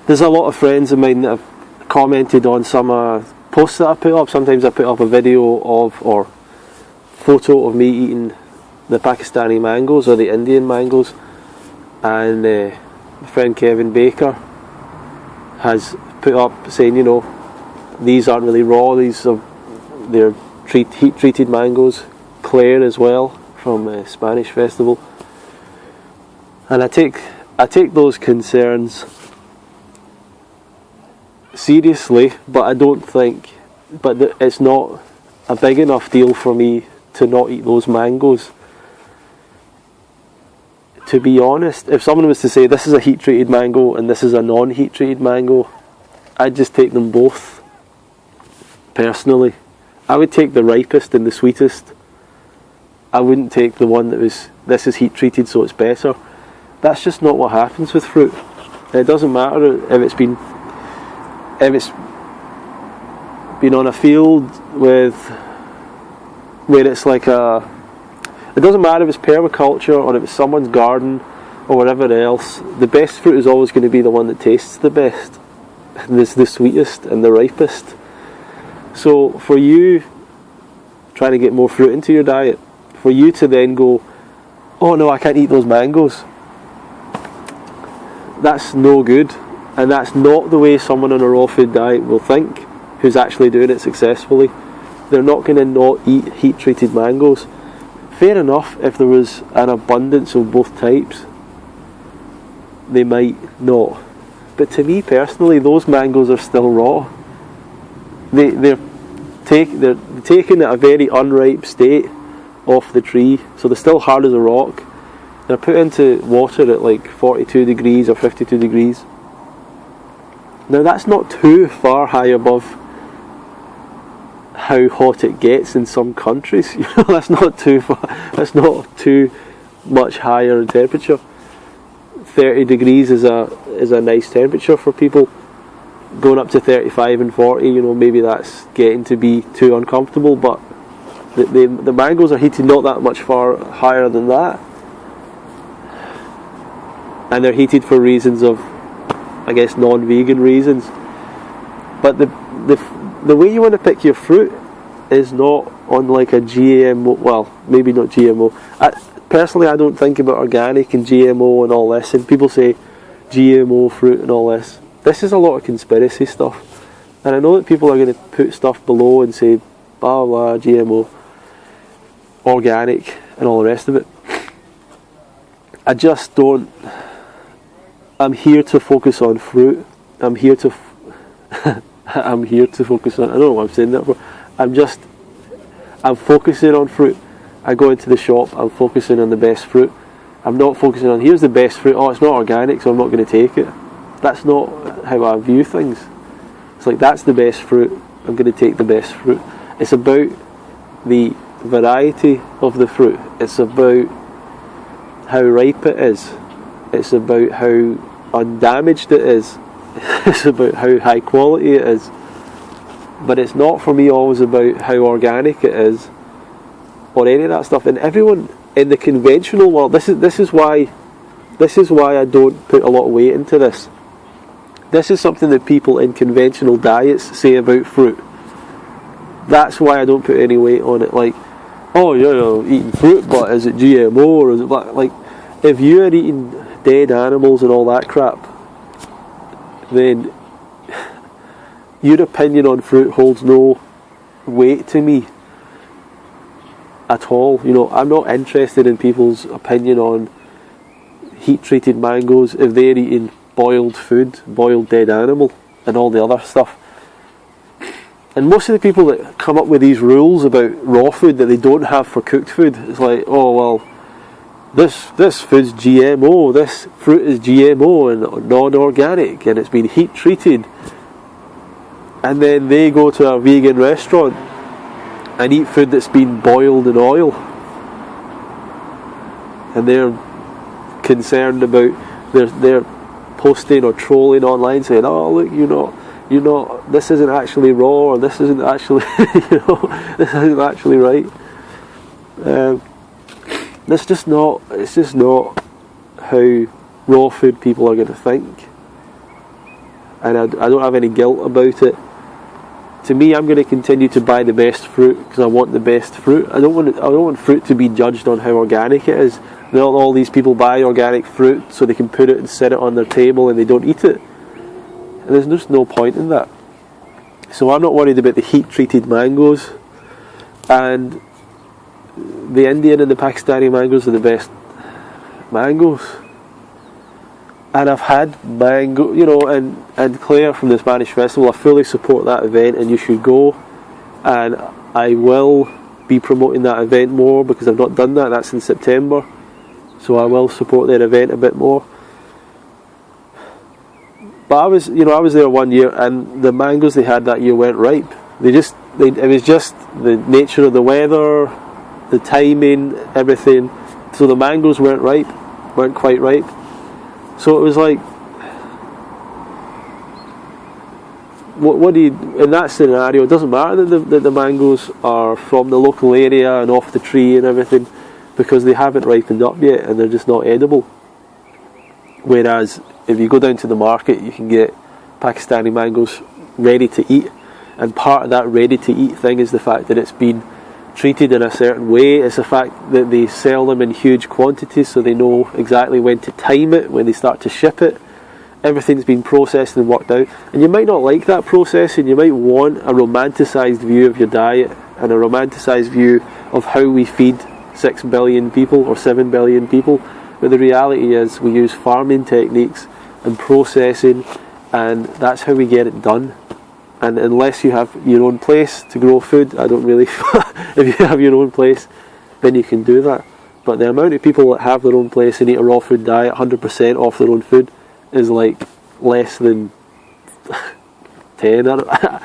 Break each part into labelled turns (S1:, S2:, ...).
S1: there's a lot of friends of mine that have commented on some posts that I put up. Sometimes I put up a video of, or photo of me eating the Pakistani mangoes or the Indian mangoes, and my friend Kevin Baker has put up saying, you know, these aren't really raw, they're heat treated mangoes. Claire as well from Spanish Festival, and I take those concerns seriously, but I don't think, it's not a big enough deal for me to not eat those mangoes. To be honest, if someone was to say this is a heat treated mango and this is a non-heat treated mango, I'd just take them both. Personally, I would take the ripest and the sweetest. I wouldn't take the one that was, this is heat treated so it's better. That's just not what happens with fruit. It doesn't matter if it's been on a field where it's like it doesn't matter if it's permaculture or if it's someone's garden or whatever else. The best fruit is always going to be the one that tastes the best, and is the sweetest and the ripest. So for you trying to get more fruit into your diet, for you to then go, oh no, I can't eat those mangoes, that's no good. And that's not the way someone on a raw food diet will think, who's actually doing it successfully. They're not going to not eat heat treated mangoes. Fair enough, if there was an abundance of both types, they might not. But to me personally, those mangoes are still raw. They're taken at a very unripe state off the tree, so they're still hard as a rock. They're put into water at like 42 degrees or 52 degrees. Now that's not too far high above how hot it gets in some countries. You know, that's not too far. That's not too much higher in temperature. 30 degrees is a nice temperature for people. Going up to 35 and 40, you know, maybe that's getting to be too uncomfortable. But the mangoes are heated not that much far higher than that, and they're heated for reasons of, I guess, non-vegan reasons. But the way you want to pick your fruit is not on like a GMO, well, maybe not GMO. Personally, I don't think about organic and GMO and all this, and people say GMO fruit and all this. This is a lot of conspiracy stuff, and I know that people are going to put stuff below and say blah blah GMO, organic and all the rest of it. I just don't. I'm here to focus on fruit. I'm here to focus on, I don't know what I'm saying that for. I'm focusing on fruit. I go into the shop, I'm focusing on the best fruit. I'm not focusing on, here's the best fruit, oh it's not organic so I'm not going to take it. That's not how I view things. It's like, that's the best fruit, I'm going to take the best fruit. It's about the variety of the fruit. It's about how ripe it is. It's about how undamaged it is. It's about how high quality it is. But it's not for me always about how organic it is or any of that stuff. And everyone in the conventional world, this is why I don't put a lot of weight into this. This is something that people in conventional diets say about fruit. That's why I don't put any weight on it. Like, oh, you're eating fruit, but is it GMO or is it like, if you are eating dead animals and all that crap, then your opinion on fruit holds no weight to me at all. You know, I'm not interested in people's opinion on heat treated mangoes if they're eating boiled food, boiled dead animal and all the other stuff. And most of the people that come up with these rules about raw food that they don't have for cooked food, it's like, oh well, this food's GMO, this fruit is GMO and non-organic and it's been heat treated. And then they go to a vegan restaurant and eat food that's been boiled in oil. And they're concerned about, they're posting or trolling online saying, oh look, you're not, this isn't actually raw, or this isn't actually, this isn't actually right. It's just not how raw food people are going to think. and I don't have any guilt about it. To me, I'm going to continue to buy the best fruit because I want the best fruit. I don't want fruit to be judged on how organic it is. Not all these people buy organic fruit so they can put it and set it on their table and they don't eat it. And there's just no point in that. So I'm not worried about the heat-treated mangoes. And the Indian and the Pakistani mangoes are the best mangoes. And I've had mango, and Claire from the Spanish Festival, I fully support that event and you should go. And I will be promoting that event more because I've not done that. That's in September. So I will support their event a bit more. But I was there one year and the mangoes they had that year weren't ripe. It was just the nature of the weather, the timing, everything. So the mangoes weren't quite ripe. So it was like, what do you, in that scenario, it doesn't matter that the mangoes are from the local area and off the tree and everything, because they haven't ripened up yet and they're just not edible. Whereas if you go down to the market, you can get Pakistani mangoes ready to eat, and part of that ready to eat thing is the fact that it's been treated in a certain way. It's the fact that they sell them in huge quantities so they know exactly when to time it, when they start to ship it. Everything's been processed and worked out, and you might not like that process, and you might want a romanticised view of your diet and a romanticised view of how we feed 6 billion people or 7 billion people, but the reality is we use farming techniques and processing, and that's how we get it done. And unless you have your own place to grow food, I don't really if you have your own place, then you can do that. But the amount of people that have their own place and eat a raw food diet 100% off their own food is like less than 10. I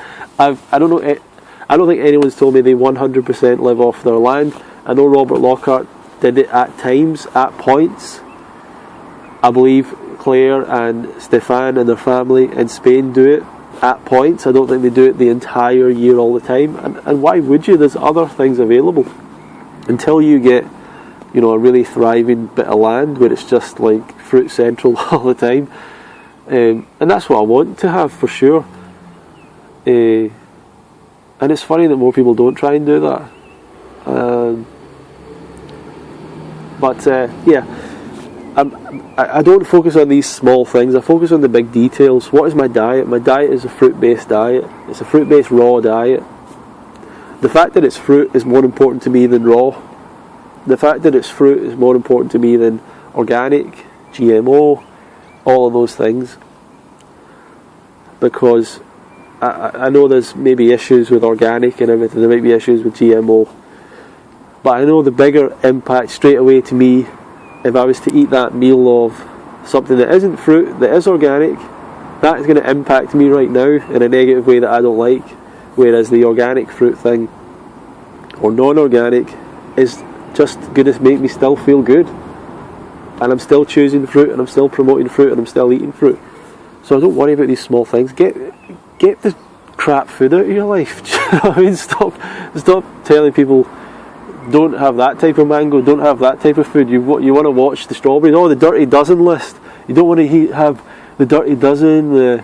S1: don't know. I don't think anyone's told me they 100% live off their land. I know Robert Lockhart did it at times, at points. I believe Claire and Stefan and their family in Spain do it at points. I don't think they do it the entire year all the time. And why would you? There's other things available. Until you get, a really thriving bit of land where it's just like fruit central all the time. And that's what I want to have for sure. And it's funny that more people don't try and do that. I don't focus on these small things. I focus on the big details. What is my diet? My diet is a fruit-based diet. It's a fruit-based raw diet. The fact that it's fruit is more important to me than raw. The fact that it's fruit is more important to me than organic, GMO, all of those things. Because I know there's maybe issues with organic and everything. There might be issues with GMO. But I know the bigger impact straight away to me, if I was to eat that meal of something that isn't fruit, that is organic, that is going to impact me right now in a negative way that I don't like. Whereas the organic fruit thing, or non-organic, is just going to make me still feel good. And I'm still choosing fruit, and I'm still promoting fruit, and I'm still eating fruit. So I don't worry about these small things. Get the crap food out of your life. Do you know what I mean? Stop telling people, don't have that type of mango, don't have that type of food. You want to watch the strawberries, the dirty dozen list. You don't want to have the dirty dozen,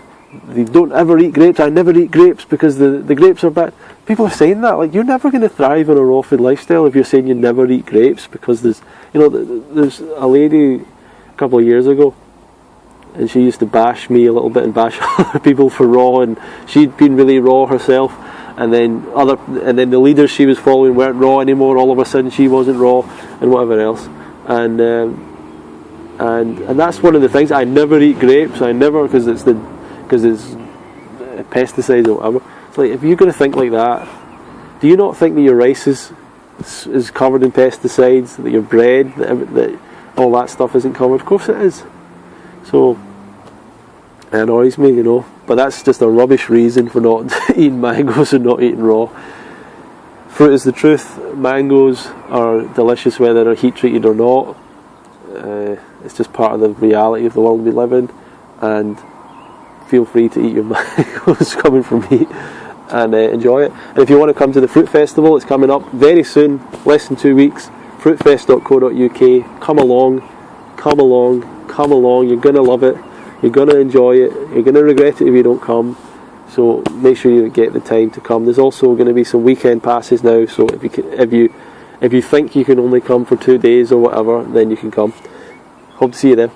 S1: you don't ever eat grapes. I never eat grapes because the grapes are bad. People are saying that. Like, you're never going to thrive on a raw food lifestyle if you're saying you never eat grapes, because there's a lady a couple of years ago, and she used to bash me a little bit and bash other people for raw, and she'd been really raw herself. And then the leaders she was following weren't raw anymore. All of a sudden, she wasn't raw, and whatever else. And that's one of the things. I never eat grapes. I never, because it's pesticides or whatever. It's like, if you're going to think like that, do you not think that your rice is covered in pesticides? That your bread, that all that stuff isn't covered? Of course it is. So it annoys me, But that's just a rubbish reason for not eating mangoes and not eating raw. Fruit is the truth. Mangoes are delicious whether they're heat treated or not. It's just part of the reality of the world we live in. And feel free to eat your mangoes coming from me and enjoy it. And if you want to come to the Fruit Festival, it's coming up very soon, less than 2 weeks. fruitfest.co.uk. Come along. You're going to love it. You're going to enjoy it. You're going to regret it if you don't come. So make sure you get the time to come. There's also going to be some weekend passes now. So if you think you can only come for 2 days or whatever, then you can come. Hope to see you there.